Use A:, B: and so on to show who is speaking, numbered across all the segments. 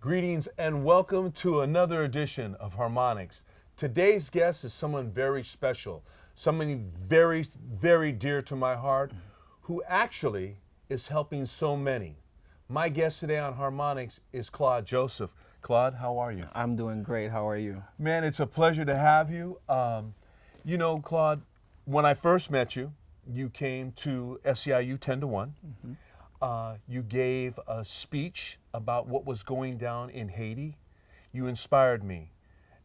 A: Greetings and welcome to another edition of Harmonics. Today's guest is someone very special, someone very, very dear to my heart, who actually is helping so many. My guest today on Harmonics is Claude Joseph. Claude, how are you?
B: I'm doing great. How are you?
A: Man, it's a pleasure to have you. You know, Claude, when I first met you, you came to SEIU 10 to 1. Mm-hmm. You gave a speech about what was going down in Haiti. You inspired me.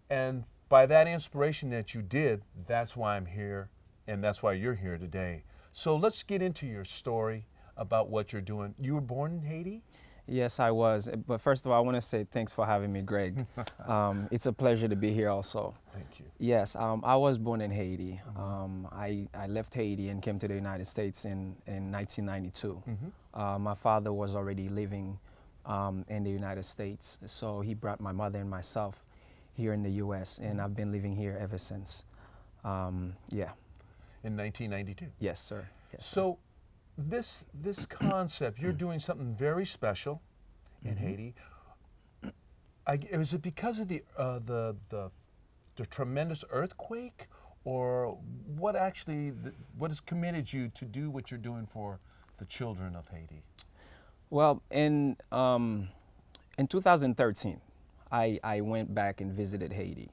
A: And by that inspiration that you did, that's why I'm here, and that's why you're here today. So let's get into your story about what you're doing. You were born in Haiti?
B: Yes, I was. But first of all, I want to say thanks for having me, Greg. It's a pleasure to be here also.
A: Thank you.
B: Yes, I was born in Haiti. I left Haiti and came to the United States in 1992. My father was already living in the United States, so he brought my mother and myself here in the U.S., and I've been living here ever since. Yeah.
A: In 1992?
B: Yes, sir. Yes,
A: so this concept, you're doing something very special in Haiti. Is it because of the tremendous earthquake, or what actually what has committed you to do what you're doing for the children of Haiti?
B: Well, in 2013, I went back and visited Haiti,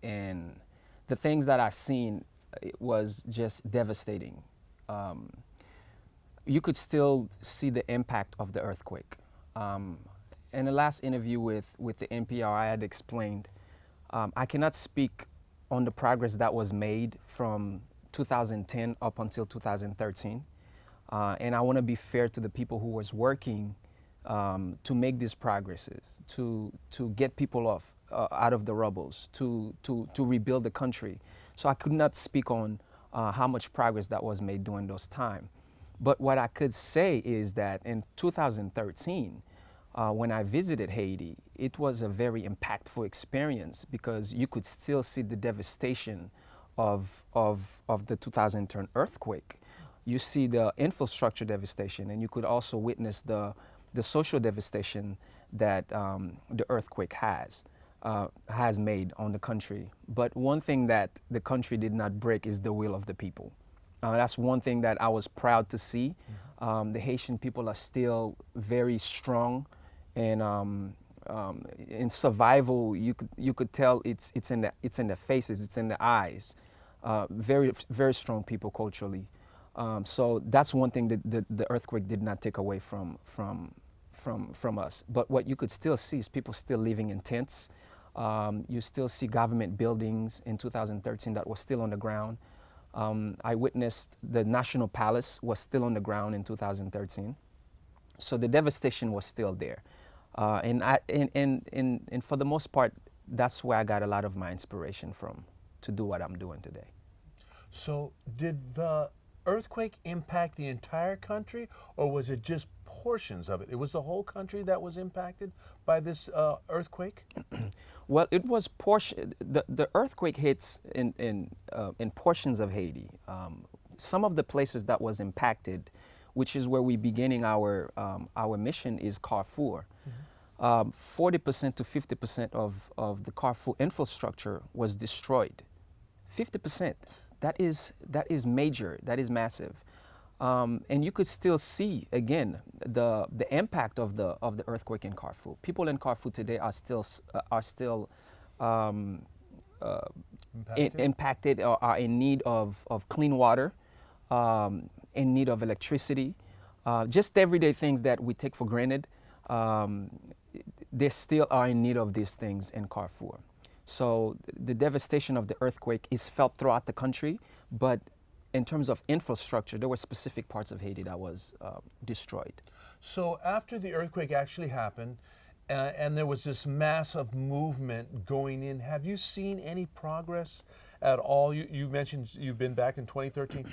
B: and the things that I've seen was just devastating. You could still see the impact of the earthquake. In the last interview with the NPR, I had explained I cannot speak on the progress that was made from 2010 up until 2013. And I want to be fair to the people who was working to make these progresses, to get people out of the rubbles, to rebuild the country. So I could not speak on how much progress that was made during those time. But what I could say is that in 2013, when I visited Haiti, it was a very impactful experience because you could still see the devastation of the 2010 earthquake. You see the infrastructure devastation, and you could also witness the social devastation that the earthquake has made on the country. But one thing that the country did not break is the will of the people. That's one thing that I was proud to see. The Haitian people are still very strong, and in survival, you could tell it's in the faces, it's in the eyes. Very, very strong people culturally. So that's one thing that the earthquake did not take away from us. But what you could still see is people still living in tents. You still see government buildings in 2013 that were still on the ground. I witnessed the National Palace was still on the ground in 2013. So the devastation was still there. And for the most part, that's where I got a lot of my inspiration from to do what I'm doing today.
A: So did the earthquake impact the entire country, or was it just portions of it? It was the whole country that was impacted by this earthquake?
B: Well, it was portion. The earthquake hits in portions of Haiti. Some of the places that was impacted, which is where we're beginning our mission, is Carrefour. 40% to 50% of the Carrefour infrastructure was destroyed. 50%. That is major. That is massive. And you could still see again the impact of the earthquake in Carrefour. People in Carrefour today are still impacted or are in need of clean water, in need of electricity, just everyday things that we take for granted. They still are in need of these things in Carrefour. So the devastation of the earthquake is felt throughout the country, but in terms of infrastructure, there were specific parts of Haiti that was destroyed.
A: So after the earthquake actually happened, and there was this massive movement going in, have you seen any progress at all? You mentioned you've been back in 2013.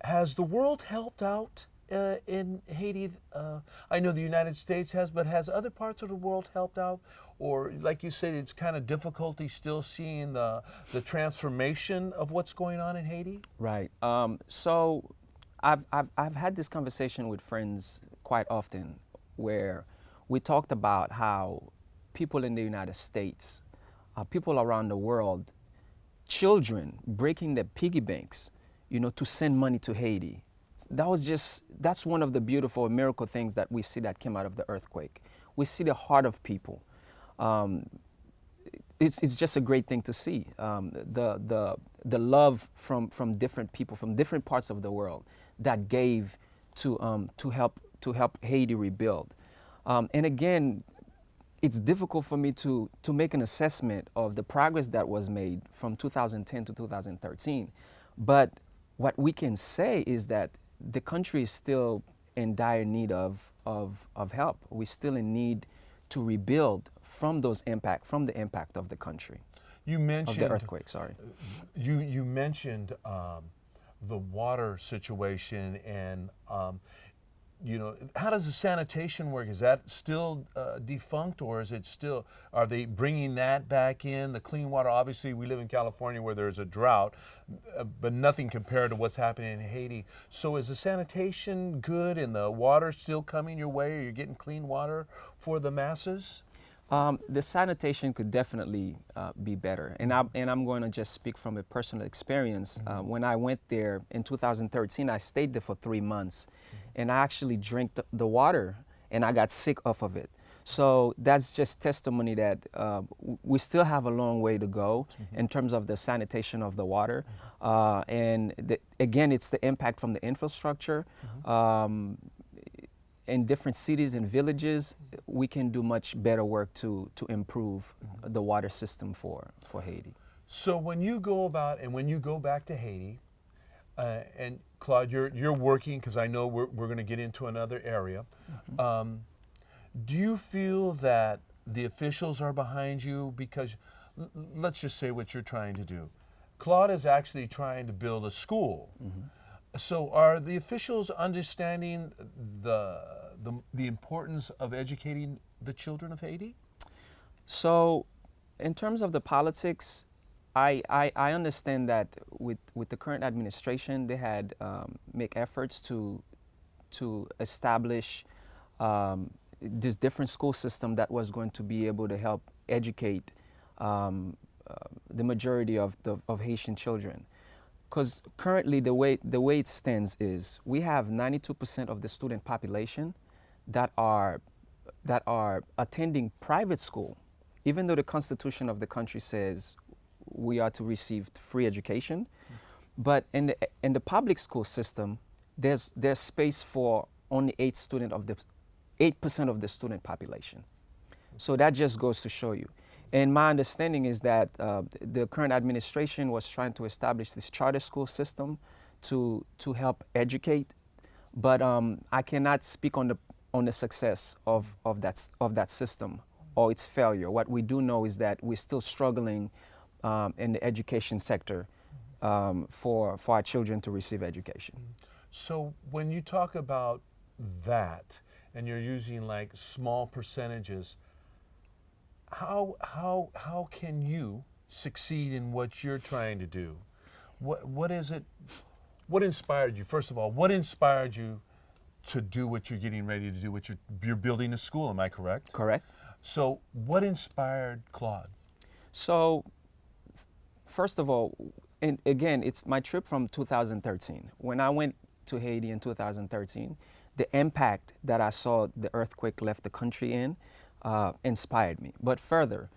A: Has the world helped out in Haiti? I know the United States has, but has other parts of the world helped out? Or, like you said, it's kind of difficulty still seeing the transformation of what's going on in Haiti?
B: Right. So I've had this conversation with friends quite often where we talked about how people in the United States, people around the world, children breaking their piggy banks, to send money to Haiti. That's one of the beautiful miracle things that we see that came out of the earthquake. We see the heart of people. It's just a great thing to see. The love from different people from different parts of the world that gave to help Haiti rebuild. And again, it's difficult for me to make an assessment of the progress that was made from 2010 to 2013. But what we can say is that the country is still in dire need of help. We're still in need to rebuild from the impact of the country.
A: You mentioned
B: of the earthquake. Sorry.
A: You mentioned the water situation, and how does the sanitation work? Is that still defunct, or is it still? Are they bringing that back in? The clean water. Obviously, we live in California where there's a drought, but nothing compared to what's happening in Haiti. So, is the sanitation good, and the water still coming your way? Are you getting clean water for the masses?
B: The sanitation could definitely be better, and I'm going to just speak from a personal experience. When I went there in 2013, I stayed there for 3 months, and I actually drank the water, and I got sick off of it. So that's just testimony that we still have a long way to go in terms of the sanitation of the water, and again, it's the impact from the infrastructure. In different cities and villages, we can do much better work to improve the water system for Haiti.
A: So when you go back to Haiti, and Claude, you're working, because I know we're going to get into another area. Do you feel that the officials are behind you? Because let's just say what you're trying to do. Claude is actually trying to build a school. So are the officials understanding the importance of educating the children of Haiti?
B: So in terms of the politics, I understand that with the current administration, they had make efforts to establish this different school system that was going to be able to help educate the majority of Haitian children. Because currently the way it stands is we have 92% of the student population that are attending private school, even though the constitution of the country says we are to receive free education. But in the public school system, there's space for only 8% of the student population. So that just goes to show you. And my understanding is that the current administration was trying to establish this charter school system to help educate, but I cannot speak on the success of that system or its failure. What we do know is that we're still struggling in the education sector for our children to receive education.
A: So when you talk about that, and you're using like small percentages, how can you succeed in what you're trying to do? What is it? What inspired you? First of all, what inspired you to do what you're getting ready to do? You're building a school, am I correct?
B: Correct.
A: So what inspired Claude?
B: So first of all, and again, it's my trip from 2013. When I went to Haiti in 2013, the impact that I saw the earthquake left the country in inspired me. But further,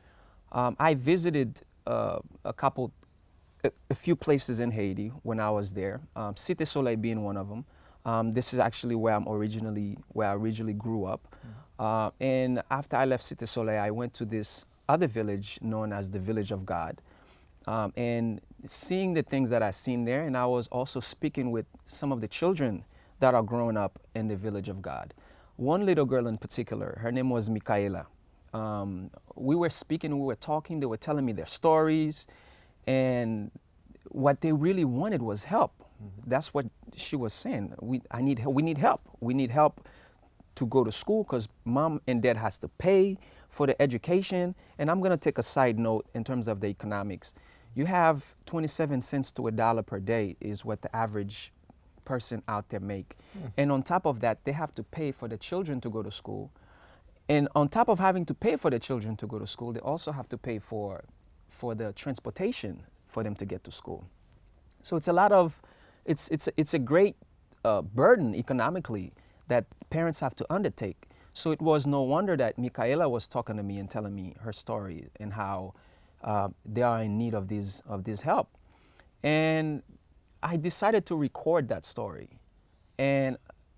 B: I visited a few places in Haiti when I was there. Cité Soleil being one of them. This is actually where I originally grew up. And after I left Cité Soleil, I went to this other village known as the Village of God, and seeing the things that I seen there. And I was also speaking with some of the children that are growing up in the Village of God. one little girl in particular, her name was Micaela. We were speaking, we were talking, they were telling me their stories, and what they really wanted was help. That's what she was saying. We need help. We need help to go to school because mom and dad has to pay for the education. And I'm gonna take a side note in terms of the economics. You have 27 cents to $1 per day is what the average person out there make. And on top of that, they have to pay for the children to go to school. And on top of having to pay for the children to go to school, they also have to pay for the transportation for them to get to school. So it's a lot of, it's a great burden economically that parents have to undertake. So it was no wonder that Micaela was talking to me and telling me her story and how they are in need of this help. And I decided to record that story. And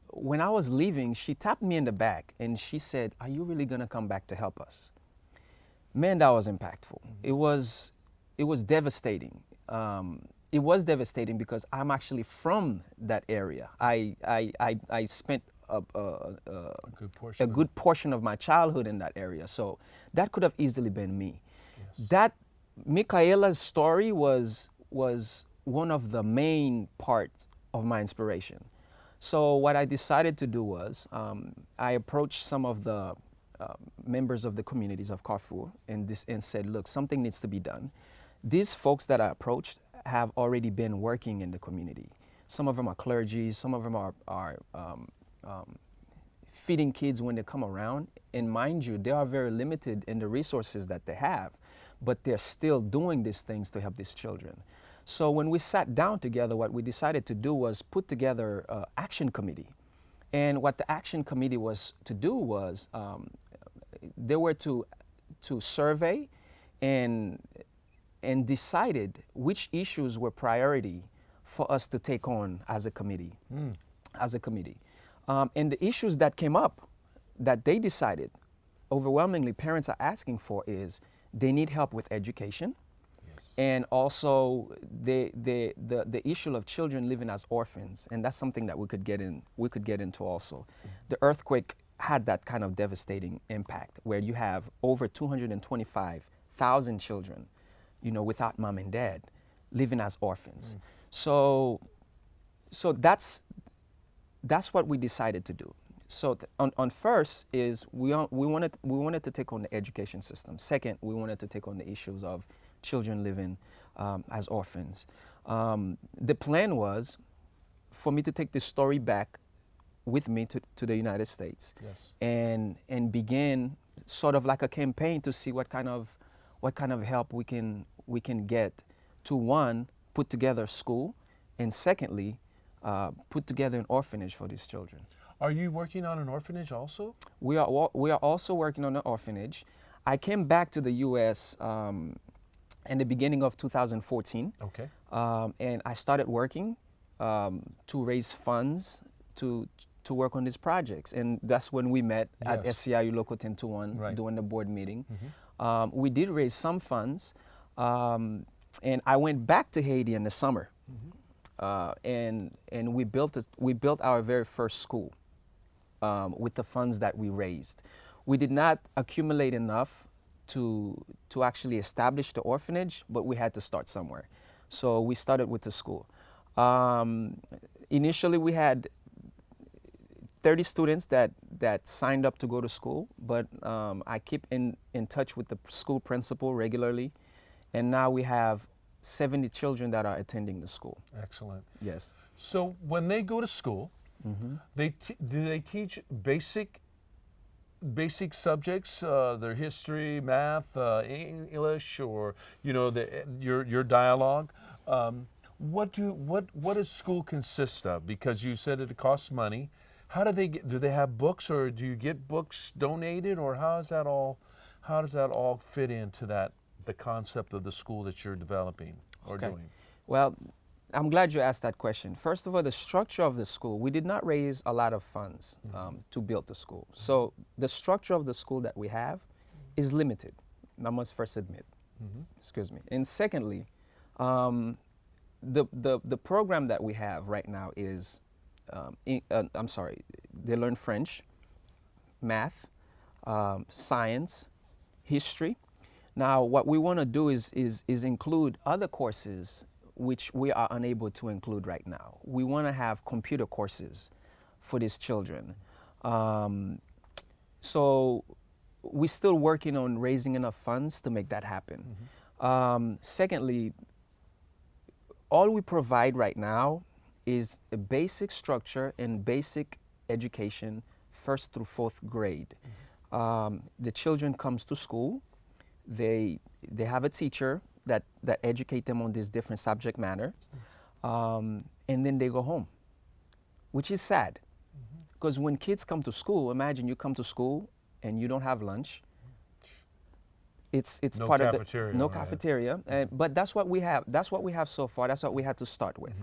B: when I was leaving, she tapped me in the back and she said, "Are you really gonna come back to help us?" Man, that was impactful. It was devastating. It was devastating because I'm actually from that area. I spent a good portion of my childhood in that area. So that could have easily been me.
A: Yes.
B: That Micaela's story was one of the main parts of my inspiration. So what I decided to do was I approached some of the members of the communities of Carrefour and said, look, something needs to be done. These folks that I approached have already been working in the community. Some of them are clergy, some of them are feeding kids when they come around. And mind you, they are very limited in the resources that they have, but they're still doing these things to help these children. So when we sat down together, what we decided to do was put together an action committee. And what the action committee was to do was they were to survey and decided which issues were priority for us to take on as a committee. And the issues that came up that they decided, overwhelmingly parents are asking for, is they need help with education. And also the issue of children living as orphans, and that's something that we could get into also. The earthquake had that kind of devastating impact where you have over 225,000 children, without mom and dad, living as orphans. So that's what we decided to do. So on first is we wanted to take on the education system. Second, we wanted to take on the issues of children living as orphans. The plan was for me to take this story back with me to the United States.
A: Yes.
B: and begin sort of like a campaign to see what kind of help we can get to, one, put together a school, and secondly, put together an orphanage for these children.
A: Are you working on an orphanage also?
B: We are also working on an orphanage. I came back to the U.S. In the beginning of 2014.
A: Okay.
B: And I started working to raise funds to work on these projects. And that's when we met at SCIU Local 1021 during the board meeting. We did raise some funds, and I went back to Haiti in the summer. And we built our very first school with the funds that we raised. We did not accumulate enough to actually establish the orphanage, but we had to start somewhere. So we started with the school. Initially, we had 30 students that signed up to go to school, but I keep in touch with the school principal regularly, and now we have 70 children that are attending the school.
A: Excellent.
B: Yes.
A: So when they go to school, do they teach basic subjects, their history, math, English, or your dialogue? What does school consist of? Because you said it costs money. How do they have books, or do you get books donated, or how does that all fit into the concept of the school that you're developing or doing?
B: Well, I'm glad you asked that question. First of all, the structure of the school, we did not raise a lot of funds to build the school. So the structure of the school that we have is limited, I must first admit. Excuse me. And secondly, the program that we have right now is, they learn French, math, science, history. Now, what we want to do is include other courses which we are unable to include right now. We want to have computer courses for these children. So we're still working on raising enough funds to make that happen. Secondly, all we provide right now is a basic structure and basic education, 1st through 4th grade. The children comes to school. They have a teacher that educate them on these different subject matters, and then they go home, which is sad. Because when kids come to school, imagine you come to school and you don't have lunch. It's
A: No
B: part
A: cafeteria,
B: of the no
A: yeah.
B: cafeteria, but that's what we have. That's what we have so far. That's what we had to start with,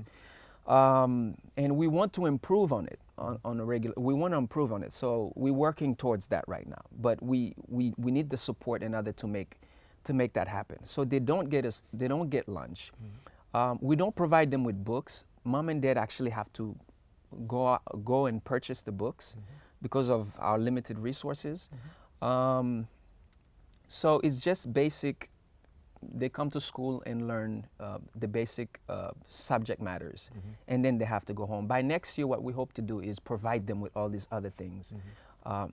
B: and we want to improve on it on a regular. We want to improve on it, so we're working towards that right now. But we need the support in order to make that happen. So they don't get lunch. We don't provide them with books. Mom and dad actually have to go and purchase the books because of our limited resources. So it's just basic. They come to school and learn the basic subject matters, and then they have to go home. By next year, what we hope to do is provide them with all these other things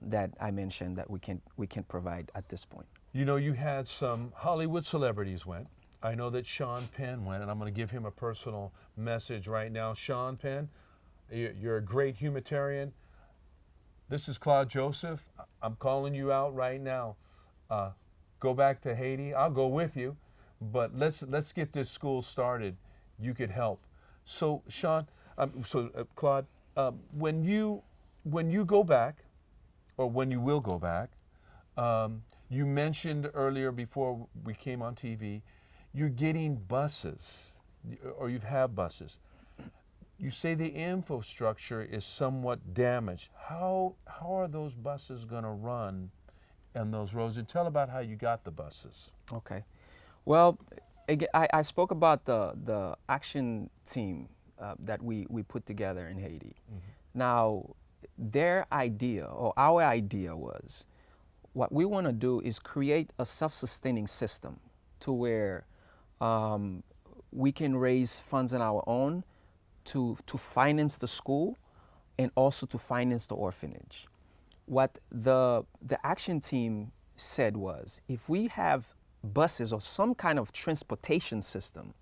B: that I mentioned that we can't provide at this point.
A: You know, you had some Hollywood celebrities went. I know that Sean Penn went, and I'm going to give him a personal message right now. Sean Penn, you're a great humanitarian. This is Claude Joseph. I'm calling you out right now. Go back to Haiti. I'll go with you, but let's get this school started. You could help. So Sean, Claude, when you go back, or when you will go back, you mentioned earlier before we came on TV, you're getting buses, or you have buses. You say the infrastructure is somewhat damaged. How are those buses going to run on those roads? And tell about how you got the buses.
B: Okay. Well, I spoke about the action team that we put together in Haiti. Now, their idea, or our idea was, what we want to do is create a self-sustaining system to where we can raise funds on our own to finance the school and also to finance the orphanage. What the action team said was, if we have buses or some kind of transportation system,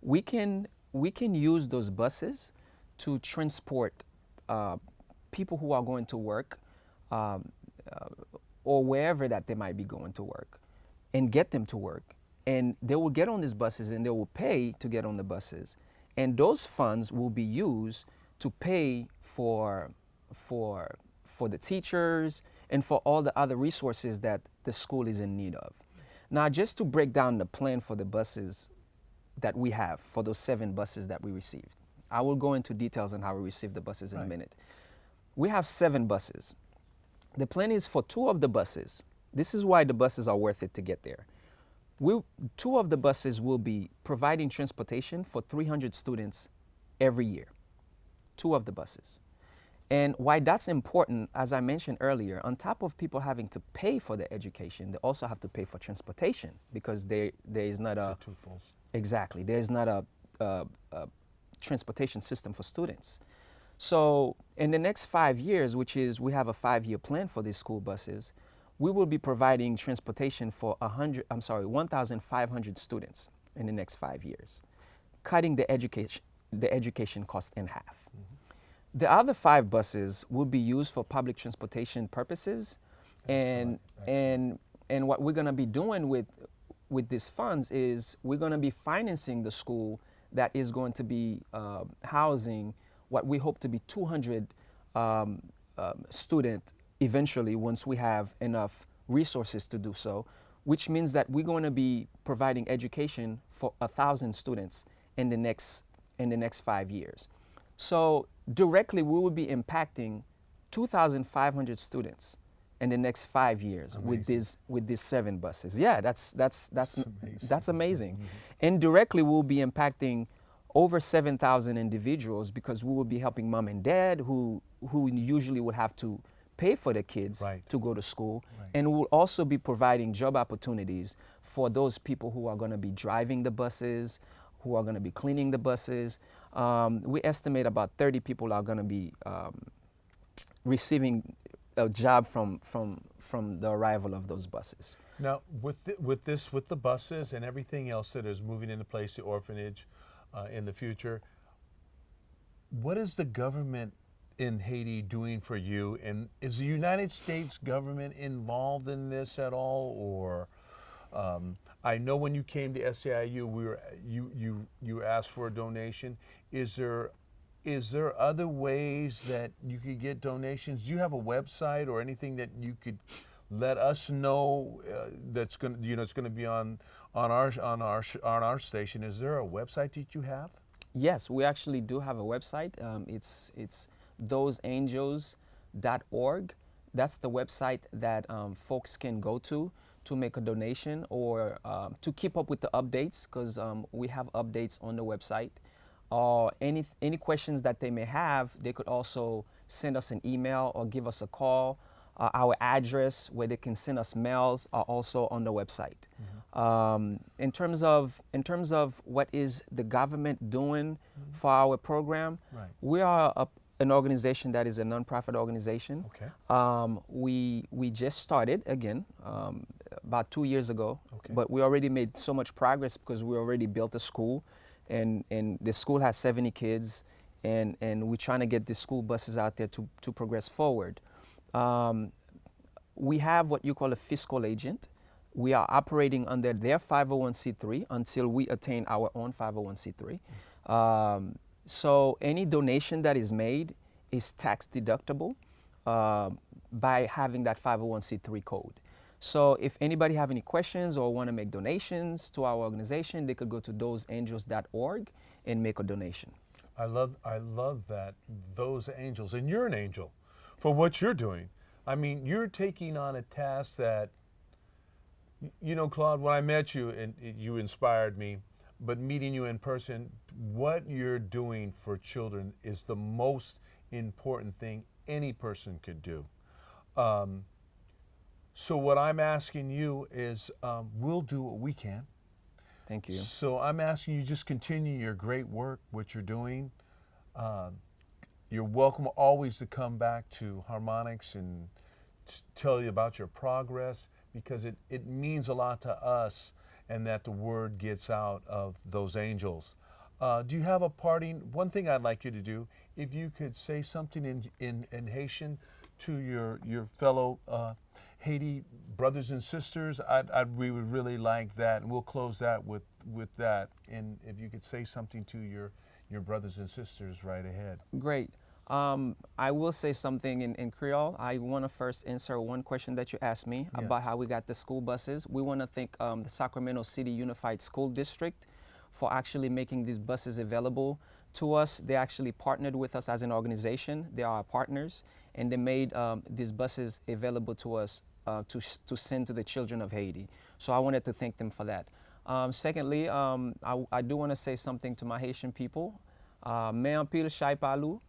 B: we can use those buses to transport people who are going to work or wherever that they might be going to work, and get them to work. And they will get on these buses and they will pay to get on the buses. And those funds will be used to pay for the teachers and for all the other resources that the school is in need of. Now, just to break down the plan for the buses that we have, for those 7 buses that we received. I will go into details on how we received the buses in a minute. We have 7 buses. The plan is for 2 of the buses. This is why the buses are worth it to get there. 2 of the buses will be providing transportation for 300 students every year. 2 of the buses. And why that's important, as I mentioned earlier, on top of people having to pay for the education, they also have to pay for transportation, because there is not a exactly there is not a transportation system for students. So in the next 5 years, which is, we have a 5-year plan for these school buses, we will be providing transportation for 1,500 students in the next 5 years, cutting the education cost in half. The other 5 buses will be used for public transportation purposes, and what we're going to be doing with these funds is we're going to be financing the school that is going to be housing what we hope to be 200 students eventually, once we have enough resources to do so, which means that we're going to be providing education for 1,000 students in the next 5 years. So directly, we will be impacting 2,500 students in the next 5 years with these 7 buses. Yeah, that's amazing. And directly, we'll be impacting over 7,000 individuals, because we will be helping mom and dad who usually would have to pay for the kids
A: Right.
B: to go to school.
A: Right.
B: And we'll also be providing job opportunities for those people who are going to be driving the buses, who are going to be cleaning the buses. We estimate about 30 people are going to be receiving a job from the arrival of those buses.
A: Now, with the buses and everything else that is moving into place, the orphanage in the future, what is the government in Haiti doing for you? And is the United States government involved in this at all? Or I know when you came to SEIU, you asked for a donation. Is there other ways that you could get donations? Do you have a website or anything that you could let us know that's going to, it's going to be on our station? Is there a website that you have?
B: Yes, we actually do have a website. It's thoseangels.org. That's the website that folks can go to make a donation or to keep up with the updates, because we have updates on the website. Or any questions that they may have, they could also send us an email or give us a call. Our address where they can send us mails are also on the website. Mm-hmm. In terms of what is the government doing for our program,
A: Right.
B: we are an organization that is a nonprofit organization.
A: Okay.
B: We just started again about 2 years ago,
A: Okay.
B: but we already made so much progress because we already built a school, and the school has 70 kids, and we're trying to get the school buses out there to progress forward. We have what you call a fiscal agent. We are operating under their 501c3 until we attain our own 501c3. So any donation that is made is tax deductible by having that 501c3 code. So if anybody have any questions or want to make donations to our organization, they could go to thoseangels.org and make a donation.
A: I love that, those angels, and you're an angel for what you're doing. I mean, you're taking on a task that, Claude, when I met you, and you inspired me, but meeting you in person, what you're doing for children is the most important thing any person could do. So what I'm asking you is, we'll do what we can.
B: Thank you.
A: So I'm asking you just continue your great work, what you're doing. You're welcome always to come back to Harmonics and tell you about your progress, because it means a lot to us, and that the word gets out of those angels. Do you have a parting, one thing I'd like you to do, if you could say something in Haitian to your fellow Haiti brothers and sisters, we would really like that, and we'll close that with that. And if you could say something to your brothers and sisters right ahead.
B: Great. I will say something in Creole. I want to first answer one question that you asked me about how we got the school buses. We want to thank the Sacramento City Unified School District for actually making these buses available to us. They actually partnered with us as an organization. They are our partners, and they made these buses available to us to send to the children of Haiti. So I wanted to thank them for that. Secondly, I do want to say something to my Haitian people. Mais en pile chay palou,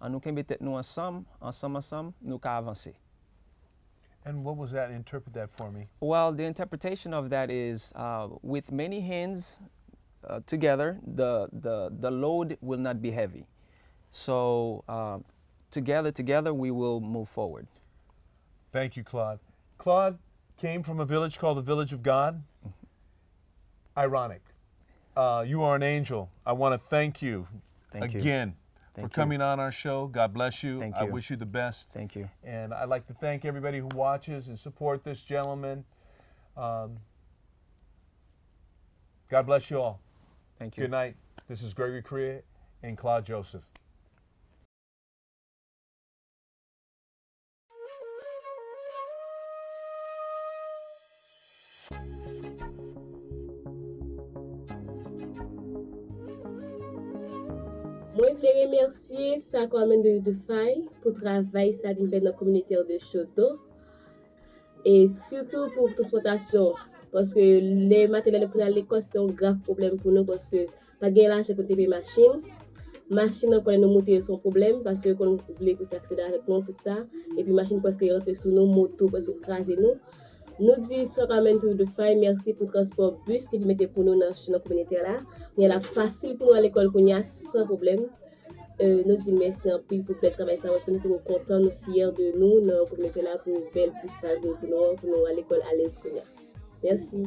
B: nous kembe tèt nou ensemble, nous ka avancer.
A: And what was that? Interpret that for me.
B: Well, the interpretation of that is with many hands together, the load will not be heavy. So together we will move forward.
A: Thank you, Claude. Claude came from a village called the Village of God. Ironic. You are an angel. I want to thank you again for coming on our show. God bless you.
B: Thank
A: I
B: you.
A: wish you the best.
B: Thank you.
A: And I'd like to thank everybody who watches and support this gentleman. God bless you all.
B: Thank you.
A: Good night. This is Gregory Correa and Claude Joseph.
C: Moi, je voulais remercier Sacramento de Faille pour le travail ça vient faire dans la communauté de Choto. Et surtout pour la transportation. Parce que les matériels pour aller à l'école, c'est un grave problème pour nous. Parce que pas de l'argent pour payer machine. Machine qu'on nous monter son problème parce que qu'on voulait qu'on accéder avec nous tout ça et puis machine parce que rentre sur nos motos parce que craser nous. Nous disons soit quand même tout de faille merci pour transport bus et puis mettez pour nous dans la communauté là. Il est facile pour nous à l'école qu'on y a sans problème. Nous disons merci en pile pour le travail ça parce que nous sommes contents, nous fiers de nous dans la communauté là pour belle puissance pour nous à l'école à l'aise qu'on y a. Merci.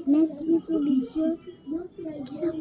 D: Merci pour monsieur. Qui ça